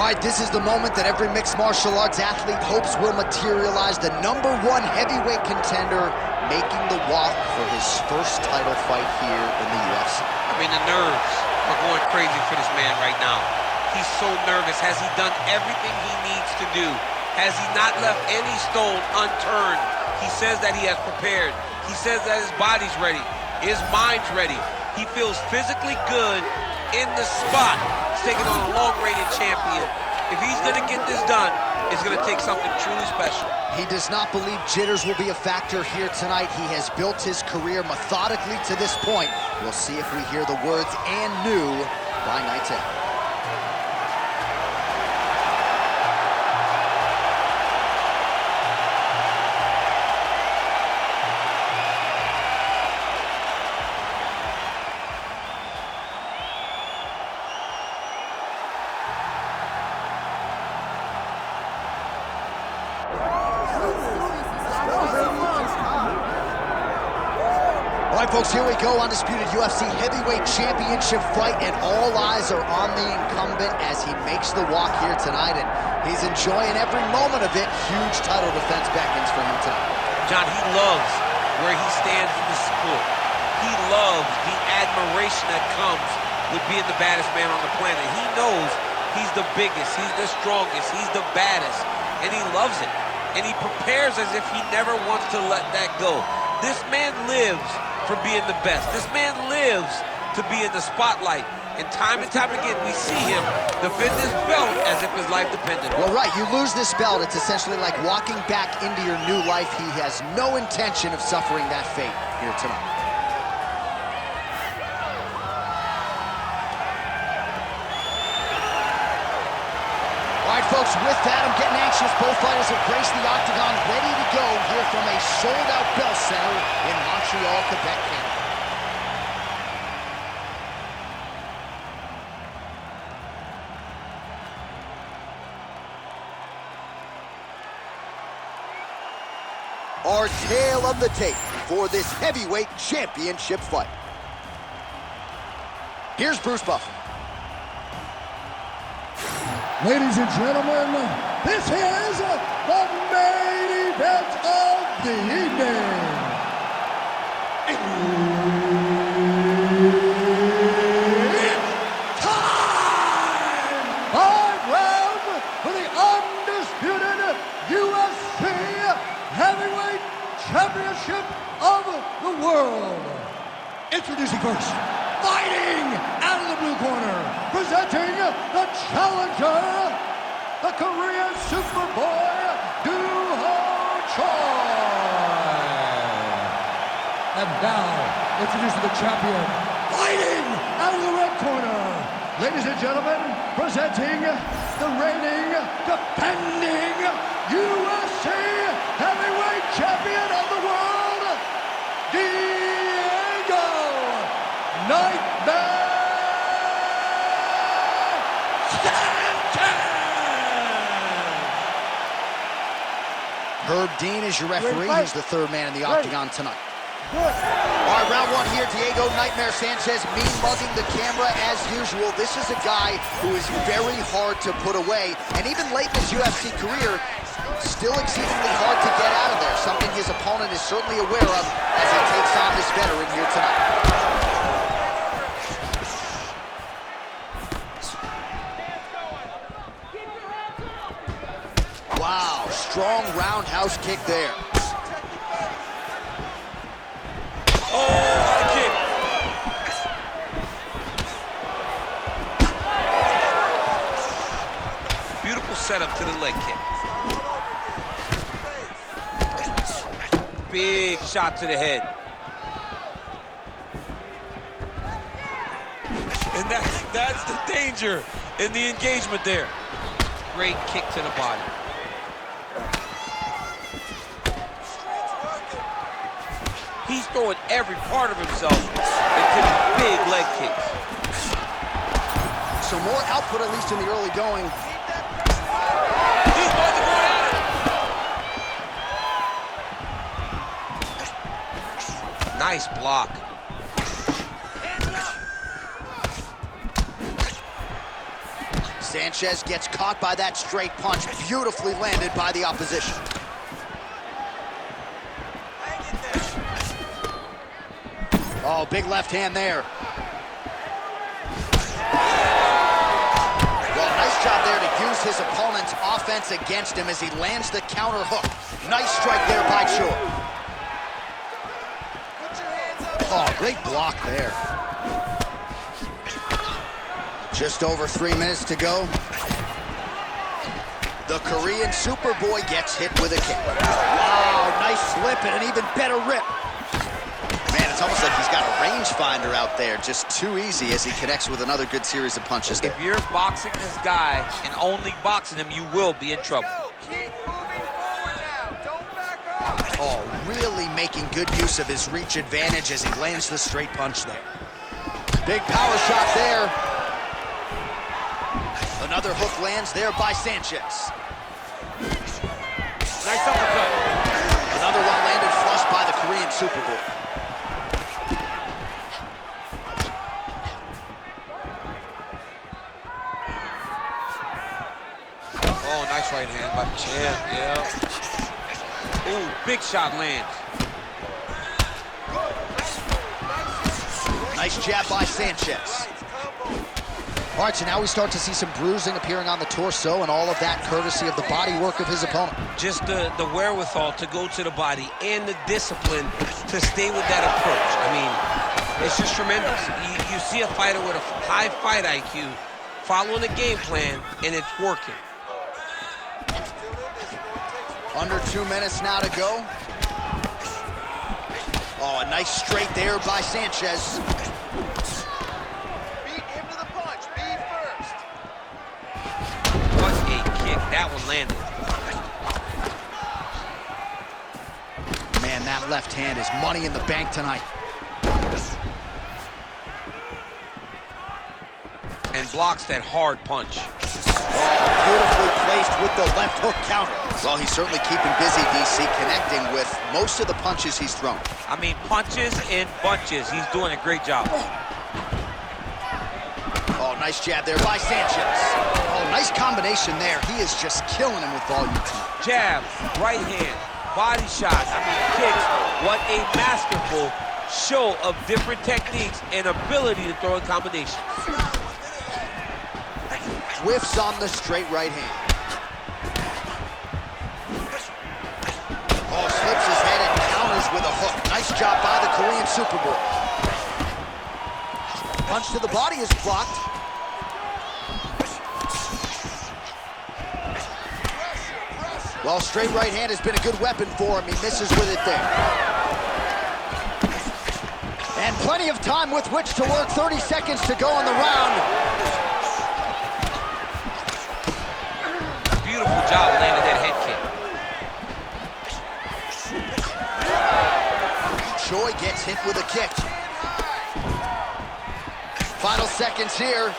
right, this is the moment that every mixed martial arts athlete hopes will materialize. The #1 heavyweight contender making the walk for his first title fight here in the UFC. I mean, the nerves are going crazy for this man right now. He's so nervous. Has he done everything he needs to do? Has he not left any stone unturned? He says that he has prepared. He says that his body's ready. His mind's ready. He feels physically good in the spot. He's taking on a long-reigning champion. If he's going to get this done, it's going to take something truly special. He does not believe jitters will be a factor here tonight. He has built his career methodically to this point. We'll see if we hear the words "and new" by night's end. All right, folks, here we go. Undisputed UFC heavyweight championship fight, and all eyes are on the incumbent as he makes the walk here tonight, and he's enjoying every moment of it. Huge title defense beckons for him tonight. John, he loves where he stands in the sport. He loves the admiration that comes with being the baddest man on the planet. He knows he's the biggest, he's the strongest, he's the baddest, and he loves it. And he prepares as if he never wants to let that go. This man lives for being the best. This man lives to be in the spotlight. And time again, we see him defend this belt as if his life depended on it. Well, right, you lose this belt, it's essentially like walking back into your new life. He has no intention of suffering that fate here tonight. All right, folks, with that, I'm getting anxious. Both fighters have graced the octagon, ready to go here from a sold-out Bell Center in Montreal, Quebec, Canada. Our tale of the tape for this heavyweight championship fight. Here's Bruce Buffer. Ladies and gentlemen, this is the main event of the evening. It's time! 5 rounds for the undisputed UFC Heavyweight Championship of the world. Introducing first, fighting out of the blue corner, presenting the challenger, the Korean Superboy, Choi. And now, introducing the champion, fighting out of the red corner. Ladies and gentlemen, presenting the reigning, defending UFC Heavyweight Champion of the world, Diego Nightmare Sanchez! Herb Dean is your referee. He's the third man in the octagon tonight. All right, round one here. Diego Nightmare Sanchez mean mugging the camera as usual. This is a guy who is very hard to put away, and even late in his UFC career, still exceedingly hard to get out of there, something his opponent is certainly aware of as he takes on this veteran here tonight. Wow, strong roundhouse kick there. Oh, kick. Beautiful setup to the leg kick. Big shot to the head. And that's the danger in the engagement there. Great kick to the body. He's throwing every part of himself into these big leg kicks. So more output, at least in the early going. He's about to go at it. Nice block. Sanchez gets caught by that straight punch, beautifully landed by the opposition. Oh, big left hand there. Well, nice job there to use his opponent's offense against him as he lands the counter hook. Nice strike there by Chua. Oh, great block there. Just over 3 minutes to go. The Korean Superboy gets hit with a kick. Wow, nice slip and an even better rip. Man, it's almost like he's got a rangefinder out there. Just too easy as he connects with another good series of punches there. If you're boxing this guy and only boxing him, you will be in trouble. Keep moving forward now. Don't back off. Oh, really making good use of his reach advantage as he lands the straight punch there. Big power shot there. Another hook lands there by Sanchez. Nice uppercut. Another one landed flush by the Korean Superboy. Oh, nice right hand by the champ, yeah. Ooh, big shot lands. Nice jab by Sanchez. All right, so now we start to see some bruising appearing on the torso, and all of that courtesy of the body work of his opponent. Just the wherewithal to go to the body and the discipline to stay with that approach. I mean, it's just tremendous. You see a fighter with a high fight IQ following a game plan, and it's working. Under 2 minutes now to go. Oh, a nice straight there by Sanchez. Beat him to the punch. Be first. What a kick. That one landed. Man, that left hand is money in the bank tonight. And blocks that hard punch. Oh, beautifully placed with the left hook counter. Well, he's certainly keeping busy, DC, connecting with most of the punches he's thrown. I mean, punches and bunches. He's doing a great job. Oh, nice jab there by Sanchez. Oh, nice combination there. He is just killing him with volume tonight. Jab, right hand, body shots, I mean kicks. What a masterful show of different techniques and ability to throw in combinations. Whiffs on the straight right hand. Oh, slips his head and counters with a hook. Nice job by the Korean Superboy. Punch to the body is blocked. Well, straight right hand has been a good weapon for him. He misses with it there. And plenty of time with which to work. 30 seconds to go in the round. Beautiful job landing that head kick. Choi gets hit with a kick. Final seconds here.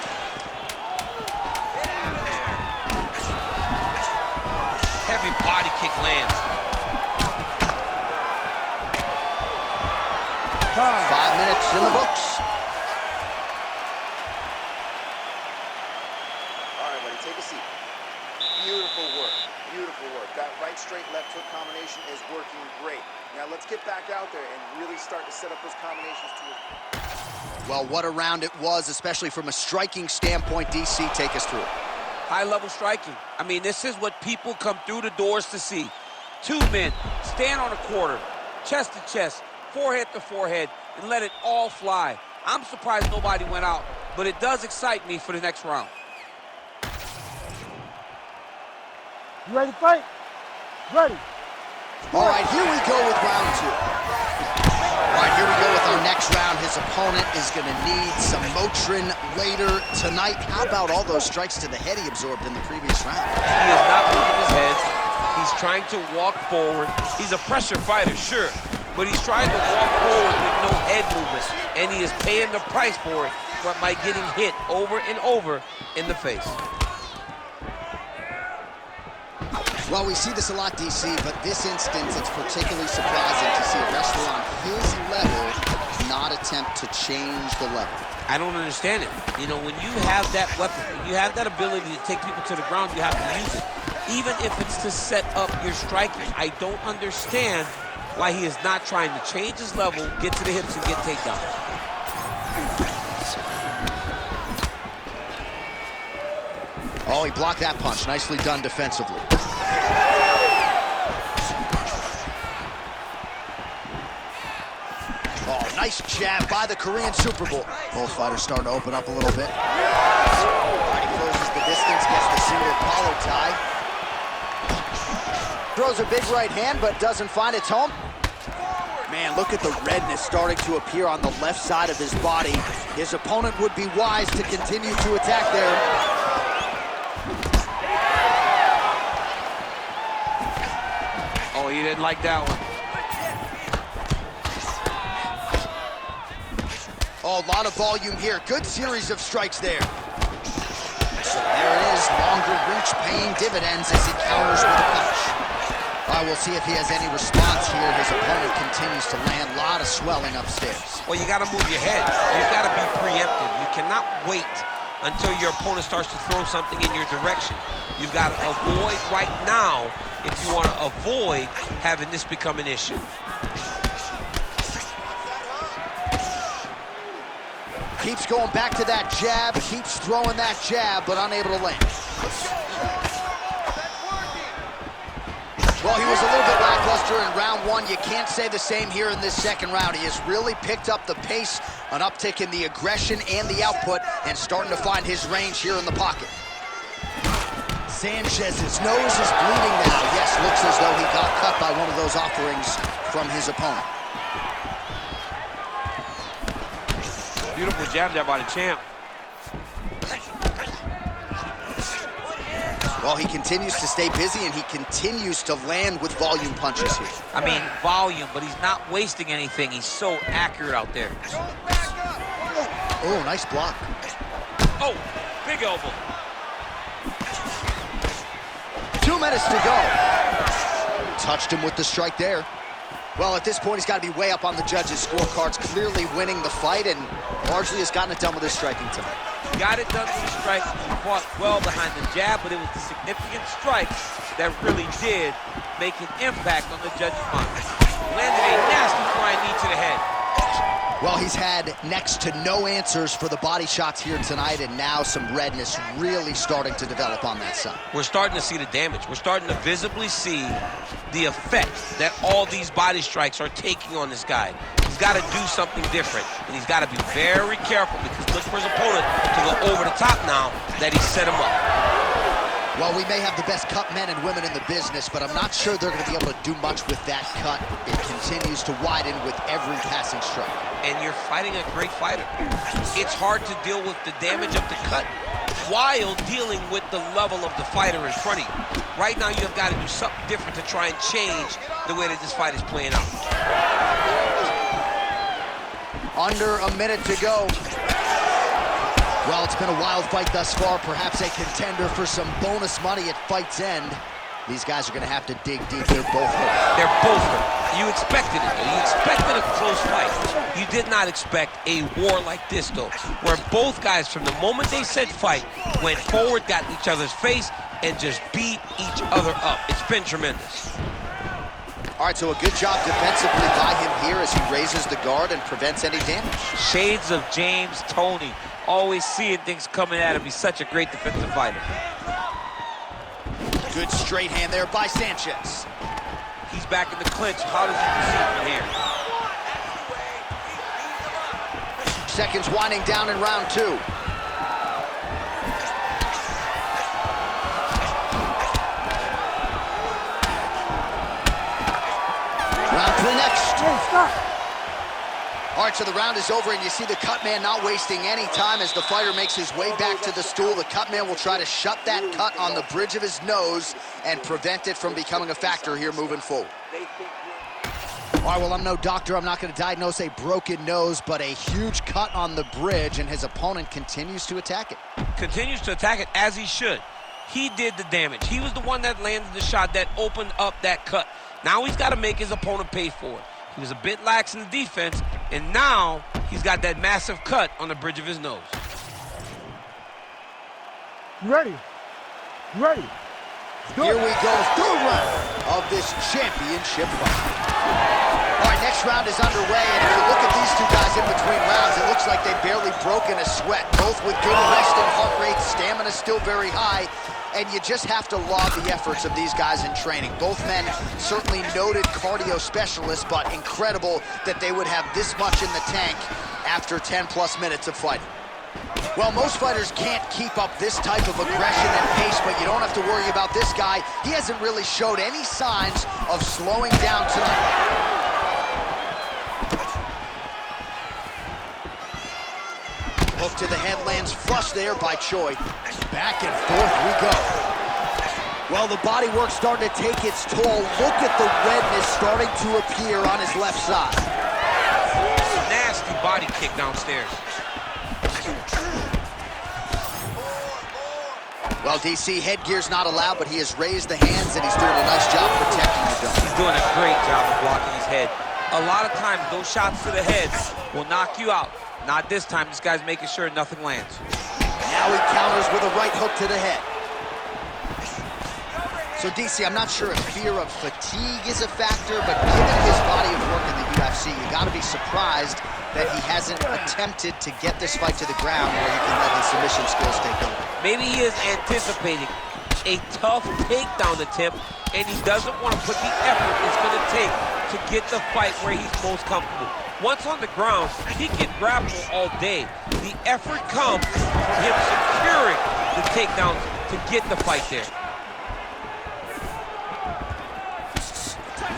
Heavy body kick lands. 5 minutes in the books. All right, buddy, take a seat. Beautiful work. Beautiful work. That right straight left hook combination is working great. Now let's get back out there and really start to set up those combinations to it. Well, what a round it was, especially from a striking standpoint. DC, take us through it. High-level striking. I mean, this is what people come through the doors to see. Two men stand on a quarter, chest to chest, forehead to forehead, and let it all fly. I'm surprised nobody went out, but it does excite me for the next round. You ready to fight? Ready. All right, here we go with round two. All right, here we go with our next round. His opponent is going to need some Motrin later tonight. How about all those strikes to the head he absorbed in the previous round? He is not moving his head. He's trying to walk forward. He's a pressure fighter, sure, but he's trying to walk forward with no head movement, and he is paying the price for it by getting hit over and over in the face. Well, we see this a lot, DC, but this instance, it's particularly surprising to see a wrestler on his level not attempt to change the level. I don't understand it. You know, when you have that weapon, when you have that ability to take people to the ground, you have to use it. Even if it's to set up your striking, I don't understand why he is not trying to change his level, get to the hips, and get takedowns. Oh, he blocked that punch. Nicely done defensively. Oh, nice jab by the Korean Super Bowl. Both fighters starting to open up a little bit. Already closes the distance, gets the single collar tie. Throws a big right hand, but doesn't find its home. Man, look at the redness starting to appear on the left side of his body. His opponent would be wise to continue to attack there. Oh, he didn't like that one. Oh, a lot of volume here. Good series of strikes there. So there it is. Longer reach paying dividends as he counters with a punch. All right, we'll see if he has any response here. His opponent continues to land. A lot of swelling upstairs. Well, you got to move your head. You've got to be preemptive. You cannot wait until your opponent starts to throw something in your direction. You've got to avoid right now if you want to avoid having this become an issue. Keeps going back to that jab, keeps throwing that jab, but unable to land. Well, he was a little bit lackluster in round one. You can't say the same here in this second round. He has really picked up the pace, an uptick in the aggression and the output, and starting to find his range here in the pocket. Sanchez's nose is bleeding now. Yes, looks as though he got cut by one of those offerings from his opponent. Beautiful jab there by the champ. Well, he continues to stay busy, and he continues to land with volume punches here. I mean, volume, but he's not wasting anything. He's so accurate out there. Oh, nice block. Oh, big elbow. 2 minutes to go. Touched him with the strike there. Well, at this point, he's got to be way up on the judges' scorecards, clearly winning the fight, and largely has gotten it done with his striking tonight. Got it done with the strikes. He fought well behind the jab, but it was the significant strikes that really did make an impact on the judges' minds. Landed a nasty flying knee to the head. Well, he's had next to no answers for the body shots here tonight, and now some redness really starting to develop on that side. We're starting to see the damage. We're starting to visibly see the effect that all these body strikes are taking on this guy. He's got to do something different, and he's got to be very careful because look for his opponent to go over the top now that he set him up. Well, we may have the best cut men and women in the business, but I'm not sure they're going to be able to do much with that cut. It continues to widen with every passing strike. And you're fighting a great fighter. It's hard to deal with the damage of the cut while dealing with the level of the fighter in front of you. Right now, you've got to do something different to try and change the way that this fight is playing out. Under a minute to go. Well, it's been a wild fight thus far, perhaps a contender for some bonus money at fight's end. These guys are going to have to dig deep. They're both hurt. They're both hurt. You expected it, though. You expected a close fight. You did not expect a war like this, though, where both guys, from the moment they said fight, went forward, got in each other's face, and just beat each other up. It's been tremendous. All right, so a good job defensively by him here as he raises the guard and prevents any damage. Shades of James Toney. Always seeing things coming at him. He's such a great defensive fighter. Good straight hand there by Sanchez. He's back in the clinch. How does he proceed from here? Seconds winding down in round two. Round three next. Hey, stop. All right, so the round is over, and you see the cut man not wasting any time as the fighter makes his way back to the stool. The cut man will try to shut that cut on the bridge of his nose and prevent it from becoming a factor here moving forward. All right, well, I'm no doctor. I'm not going to diagnose a broken nose, but a huge cut on the bridge, and his opponent continues to attack it. Continues to attack it as he should. He did the damage. He was the one that landed the shot that opened up that cut. Now he's got to make his opponent pay for it. He was a bit lax in the defense, and now he's got that massive cut on the bridge of his nose. You ready? You ready? Here we go, third round of this championship fight. All right, next round is underway, and if you look at these two guys in between rounds, it looks like they've barely broken a sweat. Both with good rest and heart rate, stamina still very high, and you just have to laud the efforts of these guys in training. Both men certainly noted cardio specialists, but incredible that they would have this much in the tank after 10-plus minutes of fighting. Well, most fighters can't keep up this type of aggression and pace, but you don't have to worry about this guy. He hasn't really showed any signs of slowing down tonight. Hook to the head lands flush there by Choi. Back and forth we go. Well, the body work's starting to take its toll. Look at the redness starting to appear on his left side. Nasty body kick downstairs. Well, DC, headgear's not allowed, but he has raised the hands, and he's doing a nice job protecting the dome. He's doing a great job of blocking his head. A lot of times, those shots to the head will knock you out. Not this time. This guy's making sure nothing lands. Now he counters with a right hook to the head. So, DC, I'm not sure if fear of fatigue is a factor, but given his body of work in the UFC, you got to be surprised that he hasn't attempted to get this fight to the ground where he can let his submission skills take over. Maybe he is anticipating a tough takedown attempt, and he doesn't want to put the effort it's going to take to get the fight where he's most comfortable. Once on the ground, he can grapple all day. The effort comes from him securing the takedowns to get the fight there.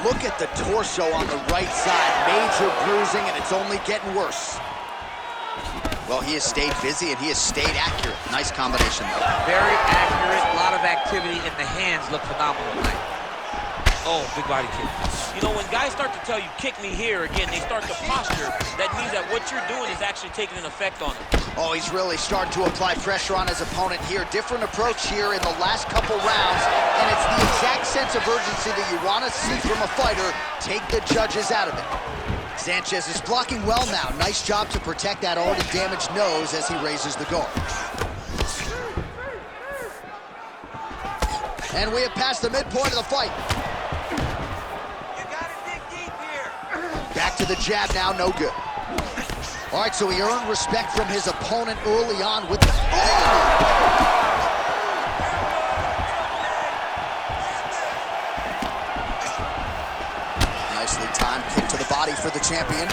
Look at the torso on the right side. Major bruising, and it's only getting worse. Well, he has stayed busy, and he has stayed accurate. Nice combination, though. Very accurate, a lot of activity, and the hands look phenomenal tonight. Oh, big body kick. You know, when guys start to tell you, kick me here, again, they start to posture. That means that what you're doing is actually taking an effect on them. Oh, he's really starting to apply pressure on his opponent here. Different approach here in the last couple rounds, and it's the exact sense of urgency that you want to see from a fighter. Take the judges out of it. Sanchez is blocking well now. Nice job to protect that already damaged nose as he raises the guard. And we have passed the midpoint of the fight. Back to the jab now, no good. All right, so he earned respect from his opponent early on with the... Nicely timed kick to the body for the champion.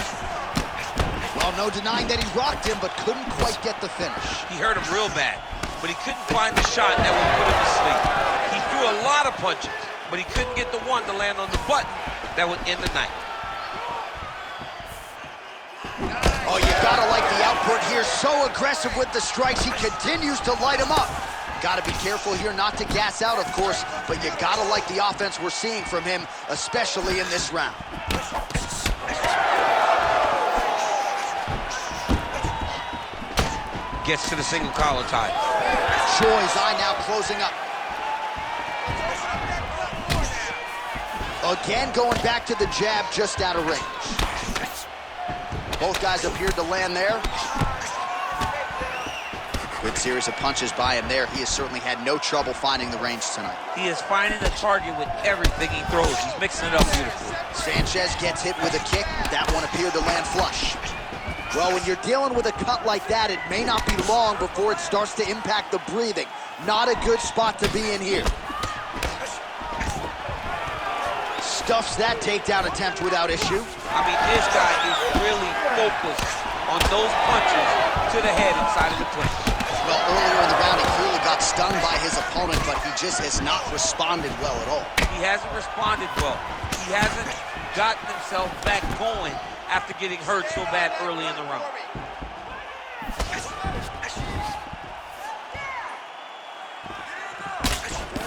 Well, no denying that he rocked him, but couldn't quite get the finish. He hurt him real bad, but he couldn't find the shot that would put him to sleep. He threw a lot of punches, but he couldn't get the one to land on the button that would end the night. Oh, you gotta like the output here. So aggressive with the strikes. He continues to light him up. Gotta be careful here not to gas out, of course, but you gotta like the offense we're seeing from him, especially in this round. Gets to the single collar tie. Choi's eye now closing up. Again, going back to the jab, just out of range. Both guys appeared to land there. Good series of punches by him there. He has certainly had no trouble finding the range tonight. He is finding the target with everything he throws. He's mixing it up beautifully. Sanchez gets hit with a kick. That one appeared to land flush. Well, when you're dealing with a cut like that, it may not be long before it starts to impact the breathing. Not a good spot to be in here. Stuffs that takedown attempt without issue. I mean, this guy is really focused on those punches to the head inside of the clinch. Well, earlier in the round, he clearly got stung by his opponent, but he just has not responded well at all. He hasn't responded well. He hasn't gotten himself back going after getting hurt so bad early in the round.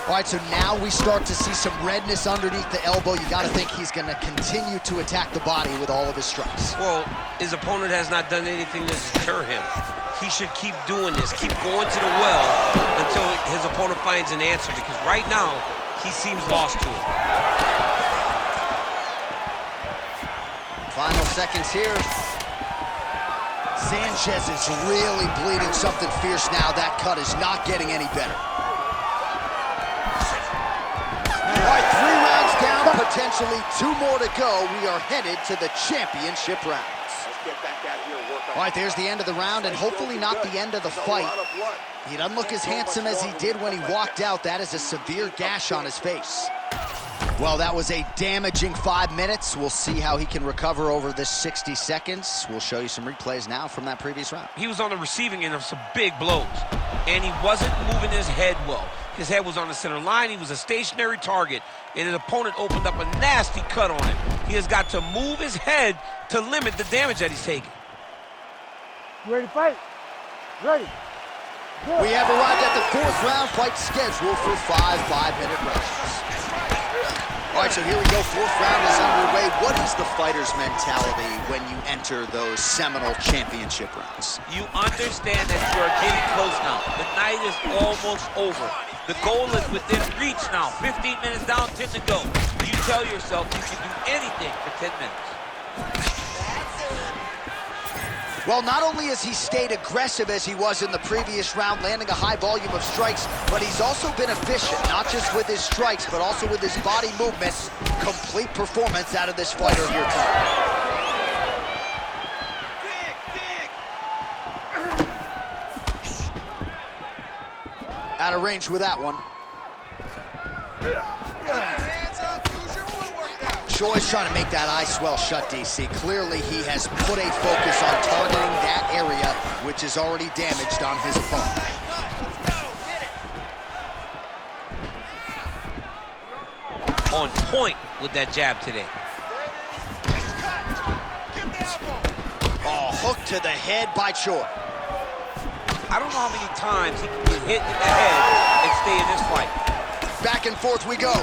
All right, so now we start to see some redness underneath the elbow. You got to think he's going to continue to attack the body with all of his strikes. Well, his opponent has not done anything to deter him. He should keep doing this, keep going to the well until his opponent finds an answer, because right now, he seems lost to it. Final seconds here. Sanchez is really bleeding something fierce now. That cut is not getting any better. All right, 3 rounds down, potentially 2 more to go. We are headed to the championship rounds. Let's get back out here and work on. All right, there's the end of the round, and hopefully not the end of the fight. He doesn't look as handsome as he did when he walked out. That is a severe gash on his face. Well, that was a damaging 5 minutes. We'll see how he can recover over this 60 seconds. We'll show you some replays now from that previous round. He was on the receiving end of some big blows, and he wasn't moving his head well. His head was on the center line. He was a stationary target, and his opponent opened up a nasty cut on him. He has got to move his head to limit the damage that he's taking. You ready to fight? Ready. Good. We have arrived at the 4th round fight scheduled for 5 5-minute rounds. All right, so here we go. 4th round is underway. What is the fighter's mentality when you enter those seminal championship rounds? You understand that you are getting close now. The night is almost over. The goal is within reach now. 15 minutes down, 10 to go. You tell yourself you can do anything for 10 minutes. Well, not only has he stayed aggressive as he was in the previous round, landing a high volume of strikes, but he's also been efficient, not just with his strikes, but also with his body movements. Complete performance out of this fighter here tonight. Out of range with that one. Choi's trying to make that eye swell shut, DC. Clearly, he has put a focus on targeting that area, which is already damaged on his opponent. On point with that jab today. Oh, hook to the head by Choi. I don't know how many times he can get hit in the head and stay in this fight. Back and forth we go.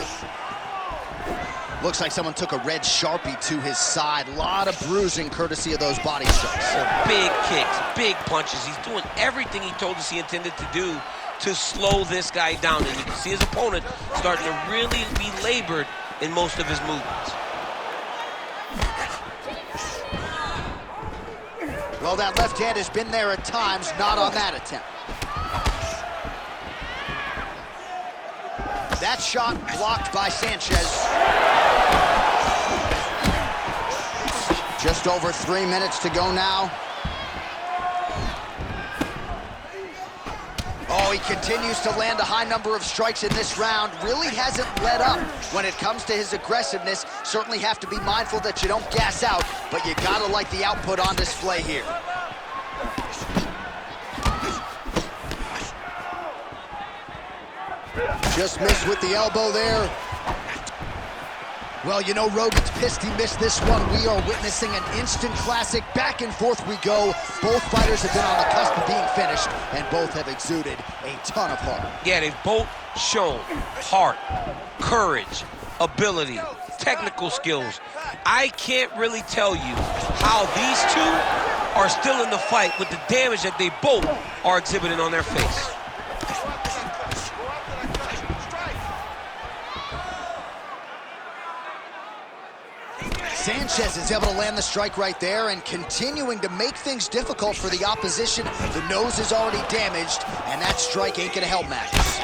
Looks like someone took a red Sharpie to his side. A lot of bruising courtesy of those body strikes. Big kicks, big punches. He's doing everything he told us he intended to do to slow this guy down. And you can see his opponent starting to really be labored in most of his movements. Well, that left hand has been there at times, not on that attempt. That shot blocked by Sanchez. Just over 3 minutes to go now. Oh, he continues to land a high number of strikes in this round. Really hasn't let up when it comes to his aggressiveness. Certainly have to be mindful that you don't gas out, but you gotta like the output on display here. Just missed with the elbow there. Well, you know, Rogan's pissed he missed this one. We are witnessing an instant classic. Back and forth we go. Both fighters have been on the cusp of being finished, and both have exuded a ton of heart. Yeah, they've both shown heart, courage, ability, technical skills. I can't really tell you how these two are still in the fight with the damage that they both are exhibiting on their face. Sanchez is able to land the strike right there and continuing to make things difficult for the opposition. The nose is already damaged, and that strike ain't gonna help Magnus.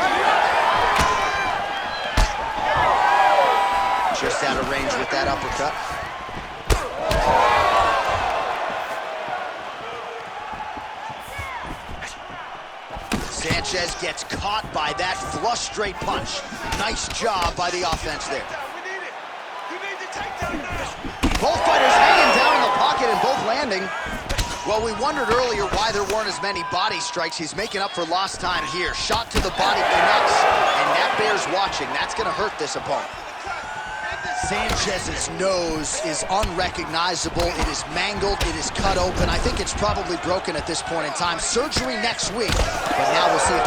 Just out of range with that uppercut. Sanchez gets caught by that flush straight punch. Nice job by the offense there. Both fighters hanging down in the pocket and both landing. Well, we wondered earlier why there weren't as many body strikes. He's making up for lost time here. Shot to the body connects, and that bears watching. That's going to hurt this opponent. Sanchez's nose is unrecognizable. It is mangled. It is cut open. I think it's probably broken at this point in time. Surgery next week, but now we'll see.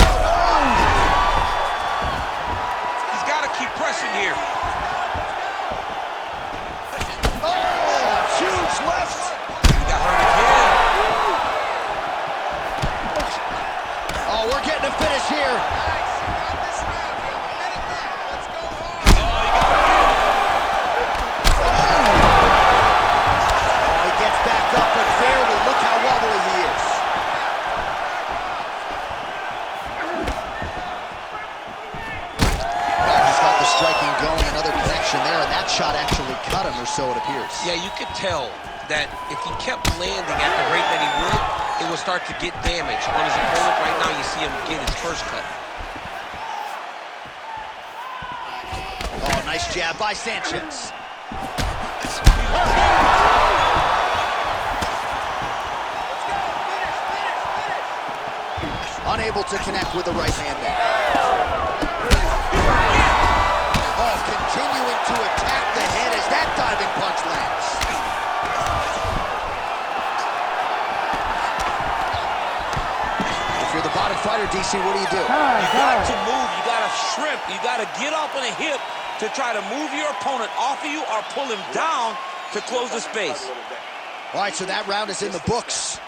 He's got to keep pressing here. Huge left. He got hurt again. Oh, we're getting a finish here. tell that if he kept landing at the rate that he would start to get damage on his opponent. Right now, you see him get his first cut. Oh, nice jab by Sanchez. Unable to connect with the right hand there. Oh, continuing to attack the head as that diving punch lands. If you're the bottom fighter, DC, what do you do? You got to move, you got to shrimp, you got to get up on a hip to try to move your opponent off of you or pull him down to close the space. All right, so that round is in the books.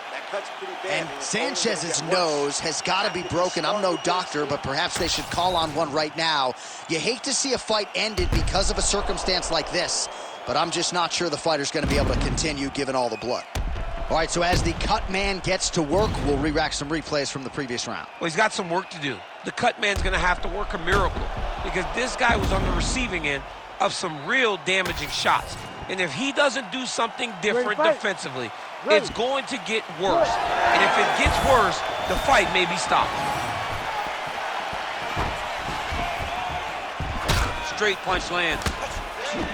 And Sanchez's nose has got to be broken. I'm no doctor, but perhaps they should call on one right now. You hate to see a fight ended because of a circumstance like this, but I'm just not sure the fighter's going to be able to continue given all the blood. All right, so as the cut man gets to work, we'll re-rack some replays from the previous round. Well, he's got some work to do. The cut man's going to have to work a miracle because this guy was on the receiving end of some real damaging shots. And if he doesn't do something different defensively, it's going to get worse. And if it gets worse, the fight may be stopped. Straight punch lands.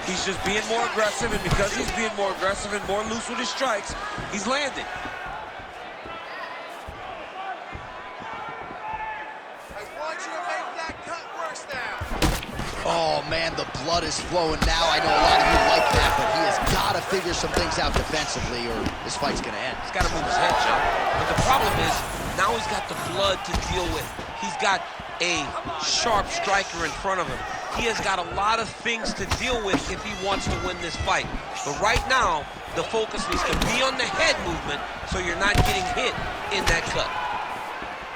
He's just being more aggressive, and because he's being more aggressive and more loose with his strikes, he's landing. I want you to make that cut worse now. Oh, man, the blood is flowing now. I know a lot of you like that, but he has got to figure some things out defensively or this fight's going to end. He's got to move his head, Joe. But the problem is, now he's got the blood to deal with. He's got a sharp striker in front of him. He has got a lot of things to deal with if he wants to win this fight. But right now, the focus needs to be on the head movement so you're not getting hit in that cut.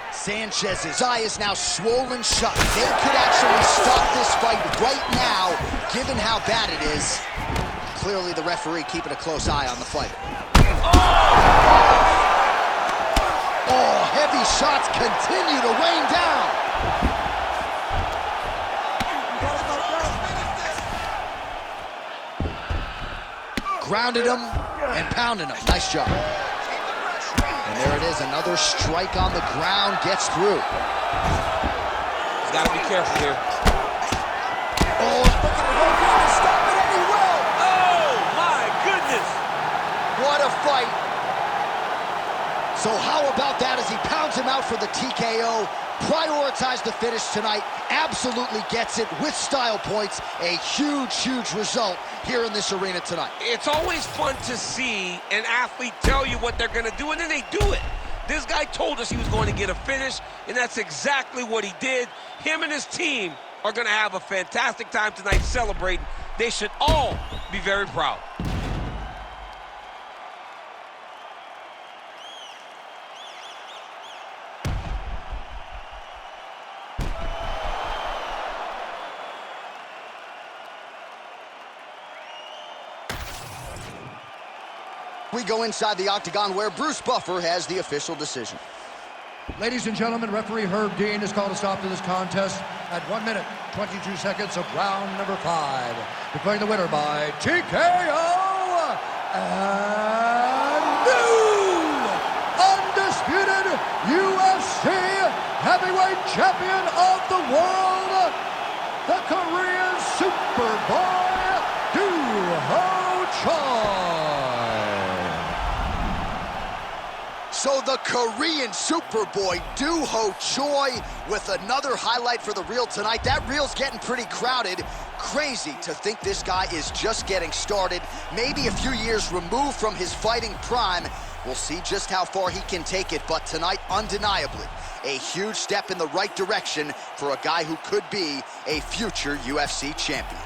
Sanchez's eye is now swollen shut. They could actually stop this fight right now, given how bad it is. Clearly, the referee keeping a close eye on the fighter. Oh, heavy shots continue to rain down. Grounded him and pounding him. Nice job. And there it is, another strike on the ground, gets through. He's got to be careful here. Oh, look at the whole game to stop it, and he will! Oh, my goodness! What a fight. So how about that as he pounds him out for the TKO? Prioritize the finish tonight, absolutely gets it with style points. A huge, huge result here in this arena tonight. It's always fun to see an athlete tell you what they're going to do, and then they do it. This guy told us he was going to get a finish, and that's exactly what he did. Him and his team are going to have a fantastic time tonight celebrating. They should all be very proud. We go inside the octagon where Bruce Buffer has the official decision. Ladies and gentlemen, referee Herb Dean has called a stop to this contest at 1 minute, 22 seconds of round number 5. Declaring the winner by TKO and new undisputed UFC heavyweight champion of the world, the Korean Superboy, Doo-Ho Choi. So the Korean Superboy, Doo-Ho Choi, with another highlight for the reel tonight. That reel's getting pretty crowded. Crazy to think this guy is just getting started. Maybe a few years removed from his fighting prime. We'll see just how far he can take it, but tonight, undeniably, a huge step in the right direction for a guy who could be a future UFC champion.